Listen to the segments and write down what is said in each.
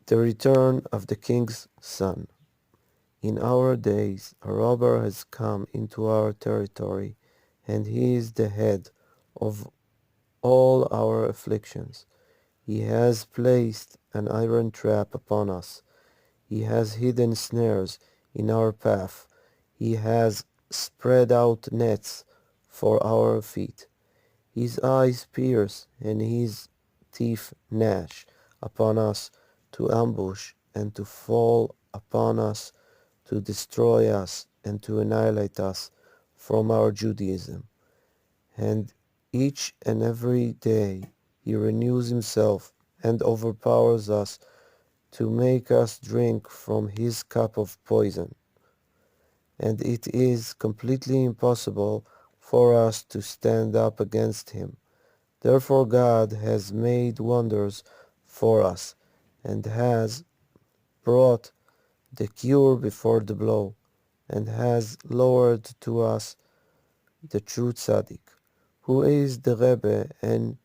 The return of the king's son. In our days a robber has come into our territory, and he is the head of all our afflictions. He has placed an iron trap upon us. He has hidden snares in our path. He has spread out nets for our feet. His eyes pierce and his teeth gnash upon us to ambush and to fall upon us, to destroy us and to annihilate us from our Judaism. And each and every day he renews himself and overpowers us to make us drink from his cup of poison. And it is completely impossible for us to stand up against him. Therefore God has made wonders for us, and has brought the cure before the blow, and has lowered to us the true tzaddik, who is the Rebbe and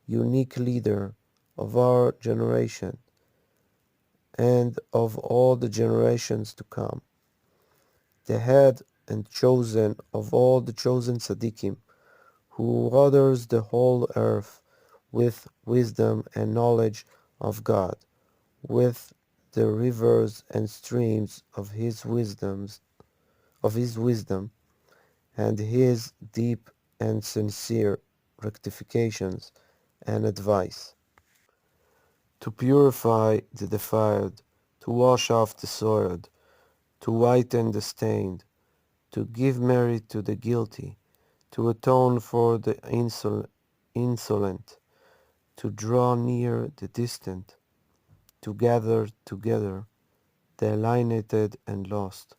unique leader of our generation and of all the generations to come, the head and chosen of all the chosen tzaddikim, who waters the whole earth with wisdom and knowledge of God, with the rivers and streams of his wisdom, and his deep and sincere rectifications and advice, to purify the defiled, to wash off the soiled, to whiten the stained, to give merit to the guilty, to atone for the insolent, to draw near the distant, to gather together the alienated and lost,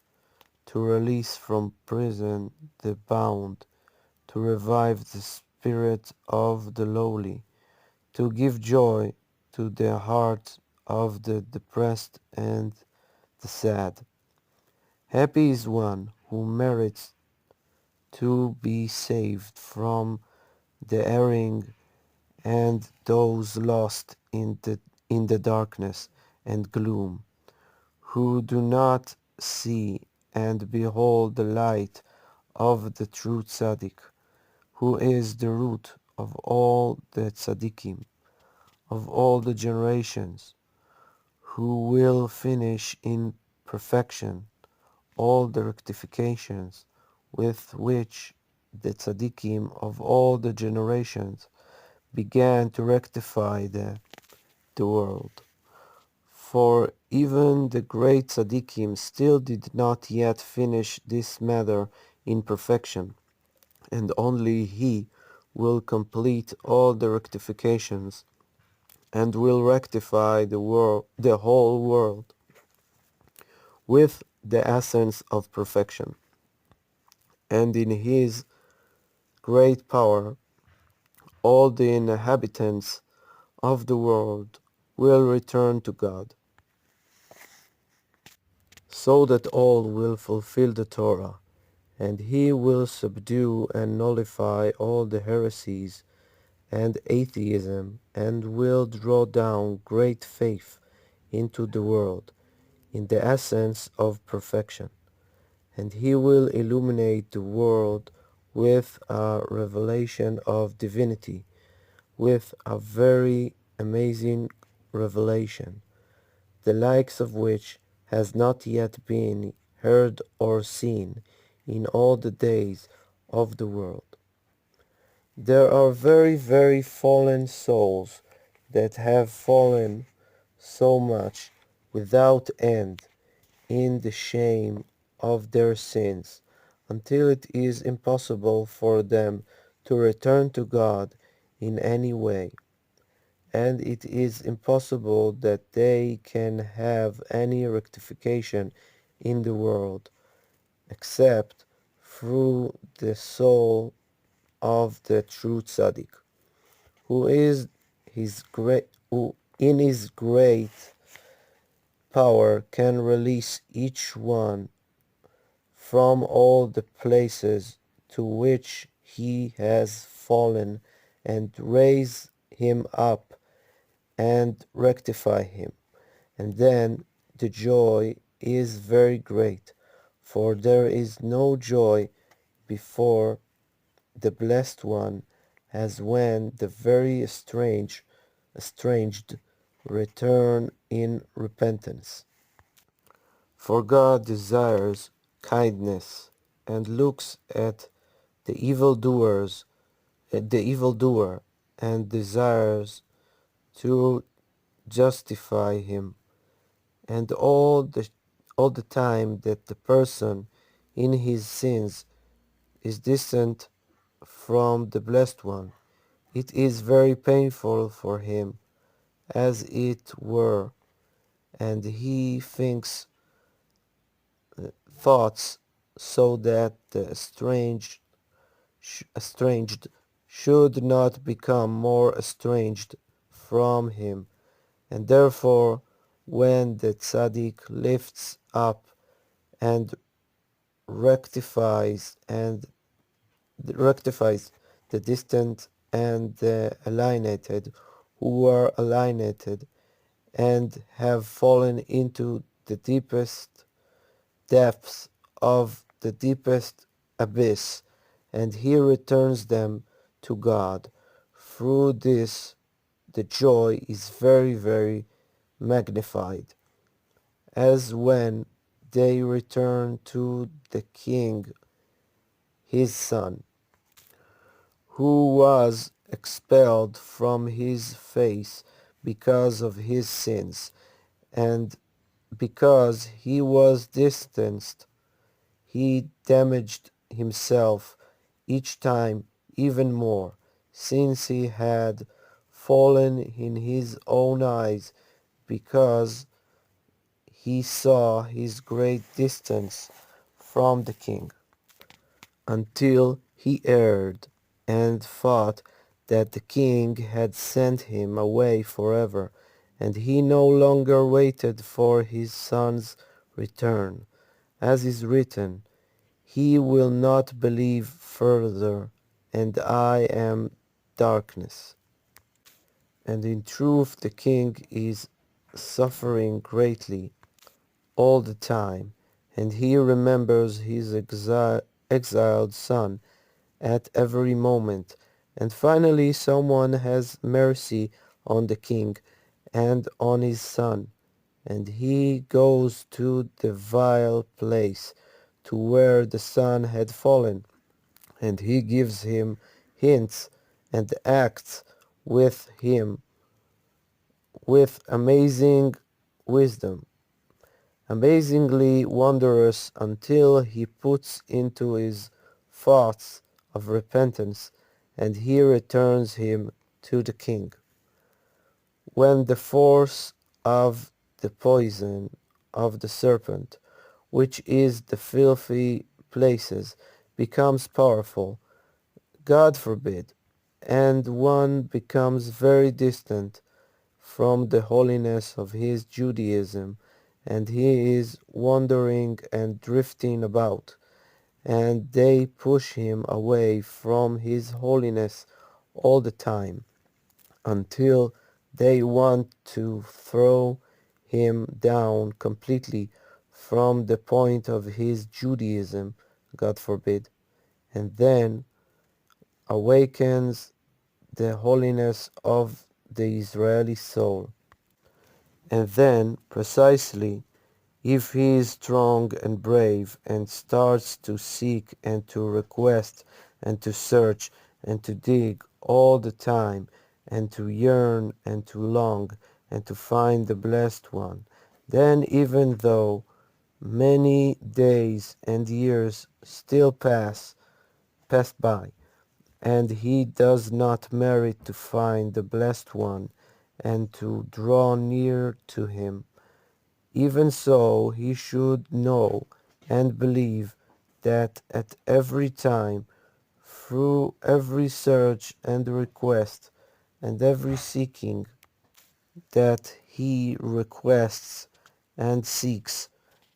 to release from prison the bound, to revive the spirit of the lowly, to give joy to the heart of the depressed and the sad. Happy is one who merits to be saved from the erring and those lost in the darkness and gloom, who do not see and behold the light of the true tzaddik, who is the root of all the tzaddikim, of all the generations, who will finish in perfection all the rectifications with which the tzaddikim of all the generations began to rectify the world. For even the great tzaddikim still did not yet finish this matter in perfection, and only he will complete all the rectifications and will rectify the whole world with the essence of perfection. And in his great power all the inhabitants of the world will return to God, so that all will fulfill the Torah, and he will subdue and nullify all the heresies and atheism, and will draw down great faith into the world in the essence of perfection. And he will illuminate the world with a revelation of divinity, with a very amazing revelation, the likes of which has not yet been heard or seen in all the days of the world. There are very, very fallen souls that have fallen so much without end in the shame of their sins, until it is impossible for them to return to God in any way, and it is impossible that they can have any rectification in the world, except through the soul of the true tzaddik, who is who in his great power can release each one from all the places to which he has fallen, and raise him up and rectify him, and then the joy is very great, for there is no joy before the Blessed One as when the very estranged return in repentance. For God desires kindness and looks at the evildoers, at the evildoer, and desires to justify him. And all the time that the person in his sins is distant from the Blessed One, it is very painful for him, as it were, and he thinks thoughts so that the estranged should not become more estranged from him, and therefore when the tzaddik lifts up and rectifies and rectifies the distant and the alienated who are alienated and have fallen into the deepest depths of the deepest abyss, and he returns them to God. Through this, the joy is very, very magnified, as when they return to the king, his son, who was expelled from his face because of his sins, and because he was distanced, he damaged himself each time even more, since he had fallen in his own eyes, because he saw his great distance from the king, until he erred and thought that the king had sent him away forever, and he no longer waited for his son's return. As is written, he will not believe further, and I am darkness. And in truth the king is suffering greatly all the time, and he remembers his exiled son at every moment. And finally someone has mercy on the king and on his son, and he goes to the vile place to where the son had fallen, and he gives him hints and acts with him with amazing wisdom, amazingly wondrous, until he puts into his thoughts of repentance, and he returns him to the king. When the force of the poison of the serpent, which is the filthy places, becomes powerful, God forbid, and one becomes very distant from the holiness of his Judaism, and he is wandering and drifting about, and they push him away from his holiness all the time, until they want to throw him down completely from the point of his Judaism, God forbid, and then awakens the holiness of the Israeli soul. And then, precisely, if he is strong and brave and starts to seek and to request and to search and to dig all the time and to yearn and to long and to find the Blessed One, then even though many days and years still pass by, and he does not merit to find the Blessed One and to draw near to him, even so he should know and believe that at every time, through every search and request, and every seeking that he requests and seeks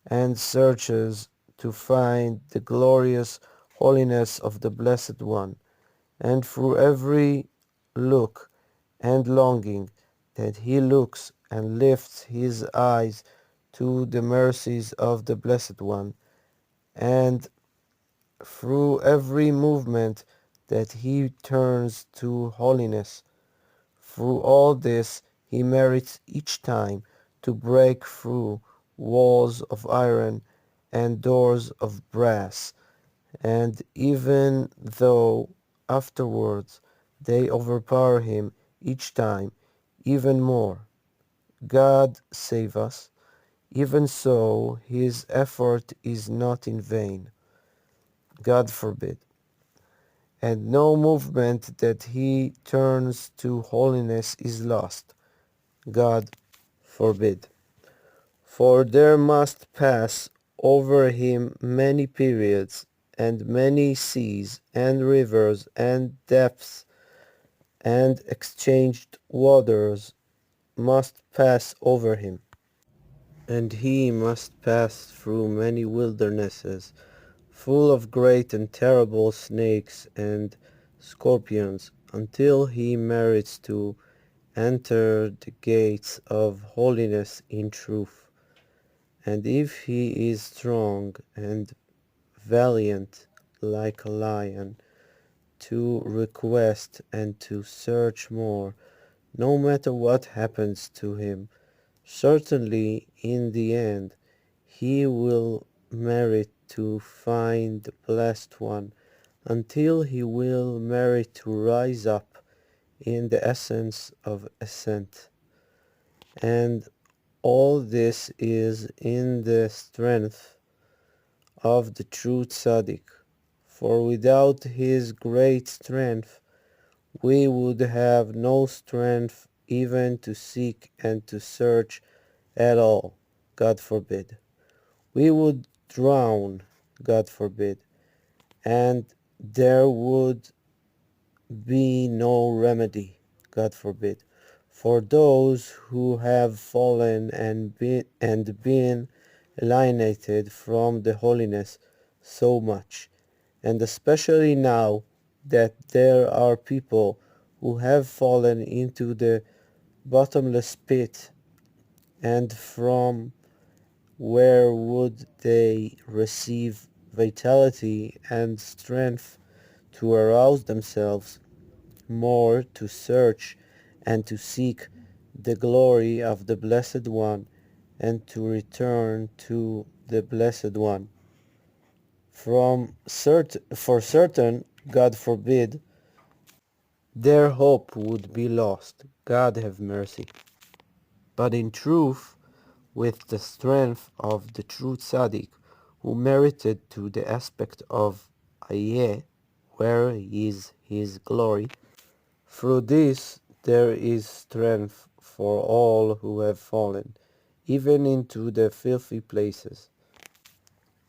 and searches to find the glorious holiness of the Blessed One, and through every look and longing that he looks and lifts his eyes to the mercies of the Blessed One, and through every movement that he turns to holiness. Through all this he merits each time to break through walls of iron and doors of brass, and even though afterwards they overpower him each time even more, God save us, even so his effort is not in vain. God forbid. And no movement that he turns to holiness is lost. God forbid. For there must pass over him many periods, and many seas, and rivers, and depths, and exchanged waters must pass over him. And he must pass through many wildernesses, full of great and terrible snakes and scorpions, until he merits to enter the gates of holiness in truth. And if he is strong and valiant like a lion, to request and to search more, no matter what happens to him, certainly in the end he will merit to find the Blessed One, until he will merit to rise up in the essence of ascent. And all this is in the strength of the true tzaddik, for without his great strength we would have no strength even to seek and to search at all, God forbid. We would drown, God forbid, and there would be no remedy, God forbid, for those who have fallen and been alienated from the holiness so much, and especially now that there are people who have fallen into the bottomless pit, and from where would they receive vitality and strength to arouse themselves more to search and to seek the glory of the Blessed One and to return to the Blessed One. For certain, God forbid, their hope would be lost. God have mercy. But in truth, with the strength of the true tzaddik, who merited to the aspect of Ayeh, where is his glory, through this there is strength for all who have fallen, even into the filthy places,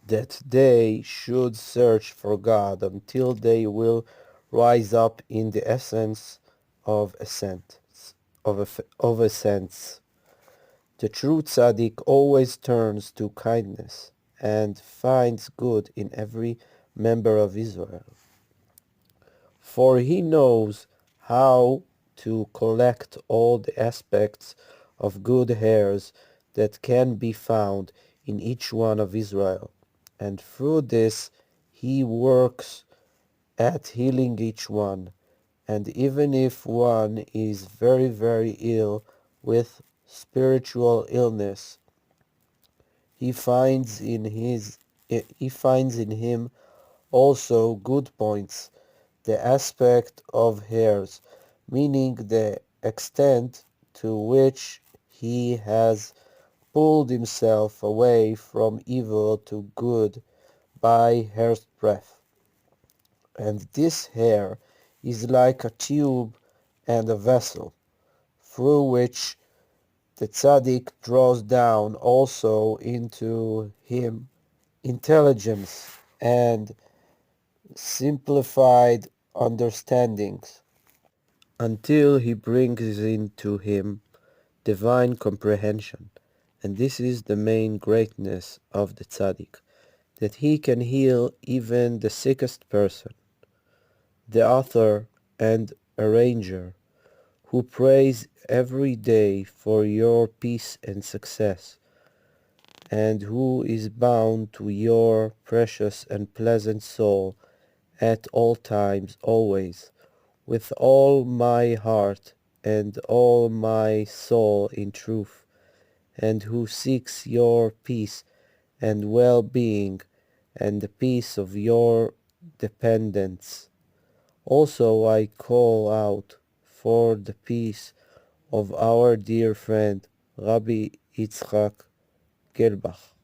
that they should search for God until they will rise up in the essence of ascents. The true tzaddik always turns to kindness and finds good in every member of Israel, for he knows how to collect all the aspects of good hairs that can be found in each one of Israel, and through this he works at healing each one, and even if one is very, very ill with spiritual illness, he finds in his he finds in him also good points, the aspect of hairs, meaning the extent to which he has pulled himself away from evil to good by hair's breadth. And this hair is like a tube and a vessel, through which the tzaddik draws down also into him intelligence and simplified understandings, until he brings into him divine comprehension. And this is the main greatness of the tzaddik, that he can heal even the sickest person, the author and arranger who prays every day for your peace and success, and who is bound to your precious and pleasant soul at all times, always, with all my heart and all my soul in truth, and who seeks your peace and well-being and the peace of your dependents. Also I call out for the peace of our dear friend Rabbi Yitzchak Gelbach,